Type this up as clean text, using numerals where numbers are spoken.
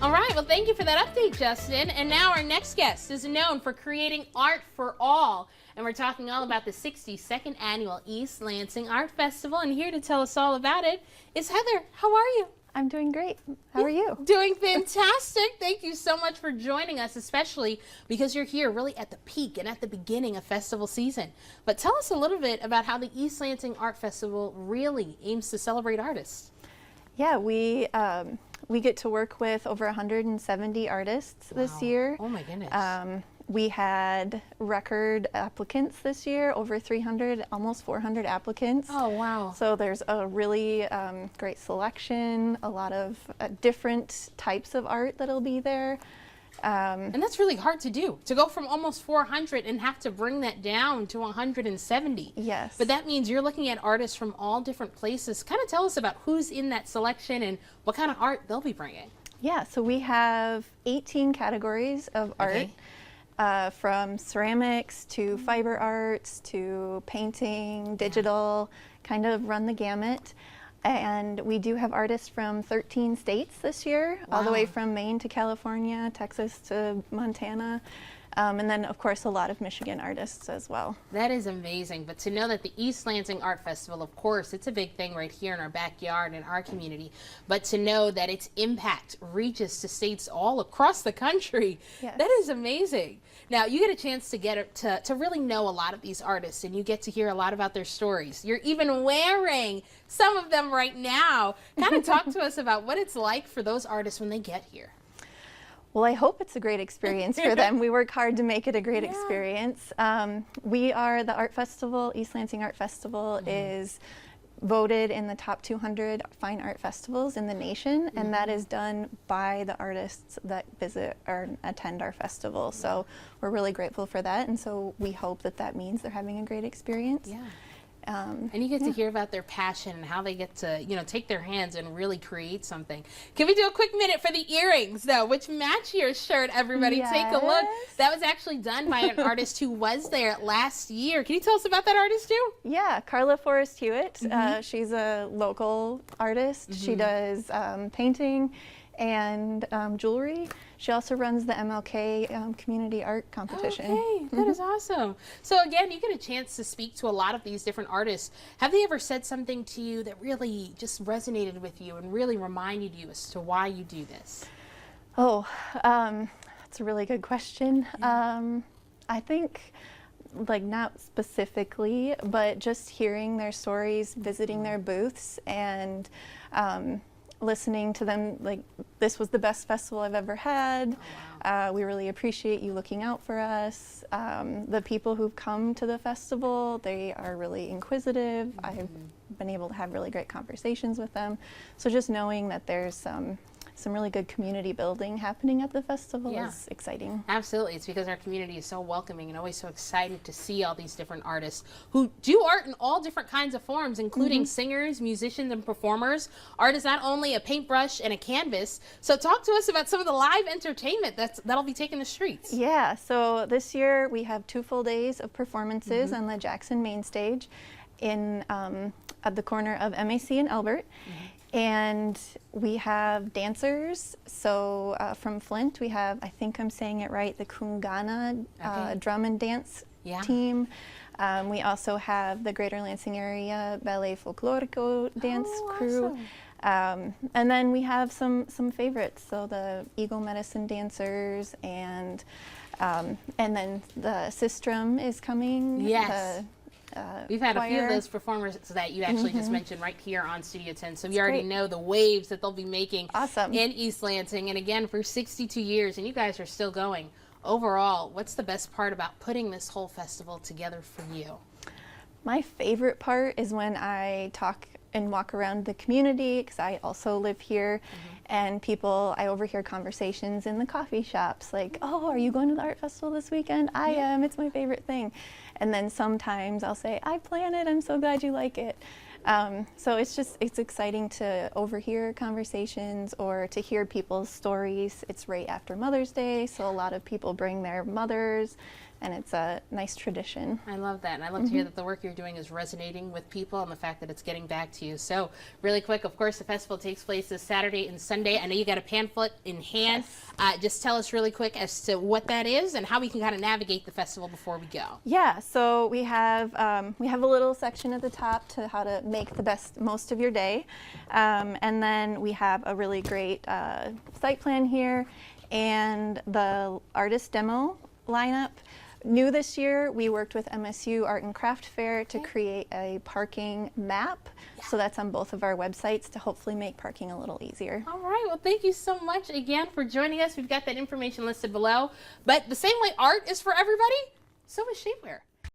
All right, well, thank you for that update, Justin. And now our next guest is known for creating art for all. And we're talking all about the 62nd Annual East Lansing Art Festival. And here to tell us all about it is Heather. How are you? I'm doing great. How are you? Doing fantastic. Thank you so much for joining us, especially because you're here really at the peak and at the beginning of festival season. But tell us a little bit about how the East Lansing Art Festival really aims to celebrate artists. Yeah, we get to work with over 170 artists this year. Oh my goodness. We had record applicants this year, over 300, almost 400 applicants. Oh wow. So there's a really great selection, a lot of different types of art that'll be there. And that's really hard to do, to go from almost 400 and have to bring that down to 170. Yes. But that means you're looking at artists from all different places. Kind of tell us about who's in that selection and what kind of art they'll be bringing. Yeah, so we have 18 categories of art. From ceramics to fiber arts to painting, digital, kind of run the gamut. And we do have artists from 13 states this year, all the way from Maine to California, Texas to Montana. And then, of course, a lot of Michigan artists as well. That is amazing. But to know that the East Lansing Art Festival, of course, it's a big thing right here in our backyard, in our community. But to know that its impact reaches to states all across the country, that is amazing. Now, you get a chance to get to really know a lot of these artists, and you get to hear a lot about their stories. You're even wearing some of them right now. Kind of talk to us about what it's like for those artists when they get here. Well, I hope it's a great experience for them. We work hard to make it a great experience. We are the Art Festival, East Lansing Art Festival is voted in the top 200 fine art festivals in the nation, and that is done by the artists that visit or attend our festival. So we're really grateful for that, and so we hope that that means they're having a great experience. And you get to hear about their passion and how they get to, you know, take their hands and really create something. Can we do a quick minute for the earrings, though, which match your shirt, everybody? Take a look. That was actually done by an artist who was there last year. Can you tell us about that artist, too? Yeah, Carla Forrest Hewitt. She's a local artist. She does painting and jewelry. She also runs the MLK Community Art Competition. Okay, that is awesome. So again, you get a chance to speak to a lot of these different artists. Have they ever said something to you that really just resonated with you and really reminded you as to why you do this? Oh, that's a really good question. I think, like, not specifically, but just hearing their stories, visiting their booths, and listening to them, like, this was the best festival I've ever had. We really appreciate you looking out for us. The people who've come to the festival, they are really inquisitive. I've been able to have really great conversations with them. So just knowing that there's some really good community building happening at the festival is exciting. Absolutely. It's because our community is so welcoming and always so excited to see all these different artists who do art in all different kinds of forms, including singers, musicians, and performers. Art is not only a paintbrush and a canvas. So talk to us about some of the live entertainment that'll be taking the streets. Yeah, so this year we have 2 full days of performances on the Jackson main stage in at the corner of MAC and Albert. And we have dancers. So from Flint, we have, I think I'm saying it right, the Kungana drum and dance team. We also have the Greater Lansing Area Ballet Folklorico dance crew. And then we have some favorites. So the Eagle Medicine dancers, and then the Sistrum is coming. We've had a few of those performers that you actually just mentioned right here on Studio 10, so you already know the waves that they'll be making in East Lansing. And again, for 62 years, and you guys are still going. Overall, what's the best part about putting this whole festival together for you? My favorite part is when I talk and walk around the community, because I also live here, and I overhear conversations in the coffee shops like, oh, are you going to the art festival this weekend? I am, it's my favorite thing. And then sometimes I'll say, I plan it, I'm so glad you like it. So it's exciting to overhear conversations or to hear people's stories. It's right after Mother's Day, so a lot of people bring their mothers, and it's a nice tradition. I love that, and I love to hear that the work you're doing is resonating with people and the fact that it's getting back to you. So really quick, of course, the festival takes place this Saturday and Sunday. I know you got a pamphlet in hand. Yes. Just tell us really quick as to what that is and how we can kind of navigate the festival before we go. Yeah, so we have a little section at the top to how to make the most of your day, and then we have a really great site plan here and the artist demo lineup. New this year, we worked with MSU Art and Craft Fair to create a parking map. So that's on both of our websites to hopefully make parking a little easier. All right, well, thank you so much again for joining us. We've got that information listed below. But the same way art is for everybody, so is shapewear.